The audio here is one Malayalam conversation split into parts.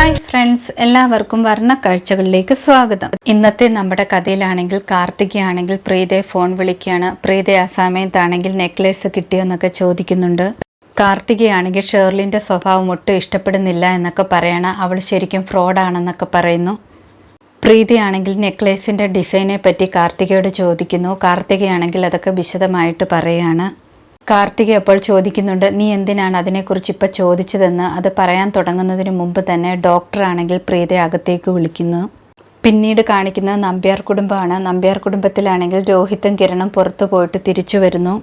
ഹായ് ഫ്രണ്ട്സ്, എല്ലാവർക്കും വർണ്ണക്കാഴ്ചകളിലേക്ക് സ്വാഗതം. ഇന്നത്തെ നമ്മുടെ കഥയിലാണെങ്കിൽ കാർത്തികയാണെങ്കിൽ പ്രീതയെ ഫോൺ വിളിക്കുകയാണ്. പ്രീത ആ സമയത്താണെങ്കിൽ നെക്ലേസ് കിട്ടിയോന്നൊക്കെ ചോദിക്കുന്നുണ്ട്. കാർത്തികയാണെങ്കിൽ ഷേർലിൻ്റെ സ്വഭാവം ഒട്ടും ഇഷ്ടപ്പെടുന്നില്ല എന്നൊക്കെ പറയണം. അവൾ ശരിക്കും ഫ്രോഡാണെന്നൊക്കെ പറയുന്നു. പ്രീതിയാണെങ്കിൽ നെക്ലേസിൻ്റെ ഡിസൈനെ പറ്റി കാർത്തികയോട് ചോദിക്കുന്നു. കാർത്തികയാണെങ്കിൽ അതൊക്കെ വിശദമായിട്ട് പറയുകയാണ്. കാർത്തിക അപ്പോൾ ചോദിക്കുന്നുണ്ട്, നീ എന്തിനാണ് അതിനെക്കുറിച്ച് ഇപ്പം ചോദിച്ചതെന്ന്. അത് പറയാൻ തുടങ്ങുന്നതിന് മുമ്പ് തന്നെ ഡോക്ടറാണെങ്കിൽ പ്രീതയെ അകത്തേക്ക് വിളിക്കുന്നു. പിന്നീട് കാണിക്കുന്നത് നമ്പ്യാർ കുടുംബമാണ്. നമ്പ്യാർ കുടുംബത്തിലാണെങ്കിൽ രോഹിത്തും കിരണും പുറത്തു പോയിട്ട് തിരിച്ചു വരുന്നു.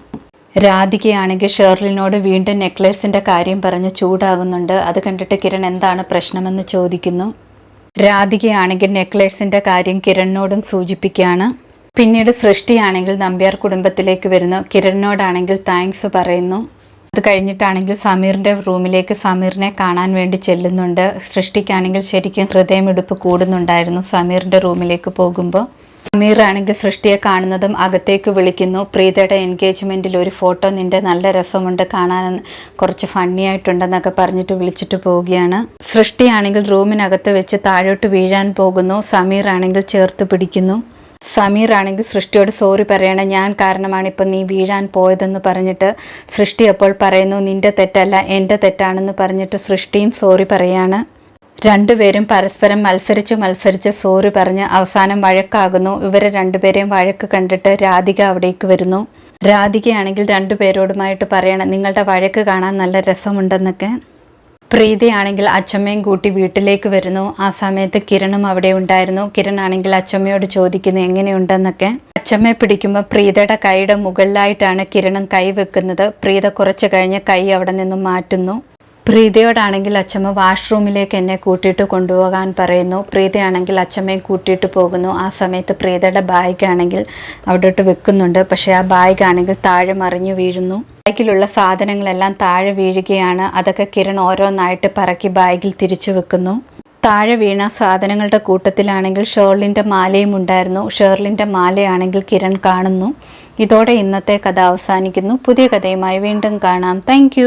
രാധികയാണെങ്കിൽ ഷേർലിനോട് വീണ്ടും നെക്ലേസിൻ്റെ കാര്യം പറഞ്ഞ് ചൂടാകുന്നുണ്ട്. അത് കണ്ടിട്ട് കിരൺ എന്താണ് പ്രശ്നമെന്ന് ചോദിക്കുന്നു. രാധികയാണെങ്കിൽ നെക്ലേസിൻ്റെ കാര്യം കിരണിനോടും സൂചിപ്പിക്കുകയാണ്. പിന്നീട് സൃഷ്ടിയാണെങ്കിൽ നമ്പ്യാർ കുടുംബത്തിലേക്ക് വരുന്നു. കിരണിനോടാണെങ്കിൽ താങ്ക്സ് പറയുന്നു. അത് കഴിഞ്ഞിട്ടാണെങ്കിൽ സമീറിൻ്റെ റൂമിലേക്ക് സമീറിനെ കാണാൻ വേണ്ടി ചെല്ലുന്നുണ്ട്. സൃഷ്ടിക്കാണെങ്കിൽ ശരിക്കും ഹൃദയമിടിപ്പ് കൂടുന്നുണ്ടായിരുന്നു സമീറിൻ്റെ റൂമിലേക്ക് പോകുമ്പോൾ. സമീറാണെങ്കിൽ സൃഷ്ടിയെ കാണുന്നതും അകത്തേക്ക് വിളിക്കുന്നു. പ്രീതയുടെ എൻഗേജ്മെൻറ്റിൽ ഒരു ഫോട്ടോ നിൻ്റെ നല്ല രസമുണ്ട്, കാണാൻ കുറച്ച് ഫണ്ണി ആയിട്ടുണ്ടെന്നൊക്കെ പറഞ്ഞിട്ട് വിളിച്ചിട്ട് പോവുകയാണ്. സൃഷ്ടിയാണെങ്കിൽ റൂമിനകത്ത് വെച്ച് താഴോട്ട് വീഴാൻ പോകുന്നു. സമീറാണെങ്കിൽ ചേർത്ത് പിടിക്കുന്നു. സമീർ ആണെങ്കിൽ സൃഷ്ടിയോട് സോറി പറയണം, ഞാൻ കാരണമാണ് ഇപ്പം നീ വീഴാൻ പോയതെന്ന് പറഞ്ഞിട്ട്. സൃഷ്ടി അപ്പോൾ പറയുന്നു, നിന്റെ തെറ്റല്ല എൻ്റെ തെറ്റാണെന്ന് പറഞ്ഞിട്ട് സൃഷ്ടിയും സോറി പറയാണ്. രണ്ടുപേരും പരസ്പരം മത്സരിച്ച് സോറി പറഞ്ഞ് അവസാനം വഴക്കാകുന്നു. ഇവരെ രണ്ടുപേരെയും വഴക്ക് കണ്ടിട്ട് രാധിക അവിടേക്ക് വരുന്നു. രാധികയാണെങ്കിൽ രണ്ടുപേരോടുമായിട്ട് പറയണം, നിങ്ങളുടെ വഴക്ക് കാണാൻ നല്ല രസമുണ്ടെന്നൊക്കെ. പ്രീതിയാണെങ്കിൽ അച്ചമ്മയും കൂട്ടി വീട്ടിലേക്ക് വരുന്നു. ആ സമയത്ത് കിരണും അവിടെ ഉണ്ടായിരുന്നു. കിരൺ ആണെങ്കിൽ അച്ചമ്മയോട് ചോദിക്കുന്നു എങ്ങനെയുണ്ടെന്നൊക്കെ. അച്ചമ്മയെ പിടിക്കുമ്പോൾ പ്രീതയുടെ കൈയുടെ മുകളിലായിട്ടാണ് കിരണും കൈ വെക്കുന്നത്. പ്രീത കുറച്ച് കഴിഞ്ഞ് കൈ അവിടെ നിന്നും മാറ്റുന്നു. പ്രീതയോടാണെങ്കിൽ അച്ചമ്മ വാഷ്റൂമിലേക്ക് എന്നെ കൂട്ടിയിട്ട് കൊണ്ടുപോകാൻ പറയുന്നു. പ്രീതയാണെങ്കിൽ അച്ചമ്മയെ കൂട്ടിയിട്ട് പോകുന്നു. ആ സമയത്ത് പ്രീതയുടെ ബാഗാണെങ്കിൽ അവിടോട്ട് വെക്കുന്നുണ്ട്. പക്ഷേ ആ ബാഗാണെങ്കിൽ താഴെ മറിഞ്ഞു വീഴുന്നു. ബാഗിലുള്ള സാധനങ്ങളെല്ലാം താഴെ വീഴുകയാണ്. അതൊക്കെ കിരൺ ഓരോന്നായിട്ട് പറക്കി ബാഗിൽ തിരിച്ചു വെക്കുന്നു. താഴെ വീണ സാധനങ്ങളുടെ കൂട്ടത്തിലാണെങ്കിൽ ഷേർലിൻ്റെ മാലയും ഉണ്ടായിരുന്നു. ഷേർലിൻ്റെ മാലയാണെങ്കിൽ കിരൺ കാണുന്നു. ഇതോടെ ഇന്നത്തെ കഥ അവസാനിക്കുന്നു. പുതിയ കഥയുമായി വീണ്ടും കാണാം. താങ്ക്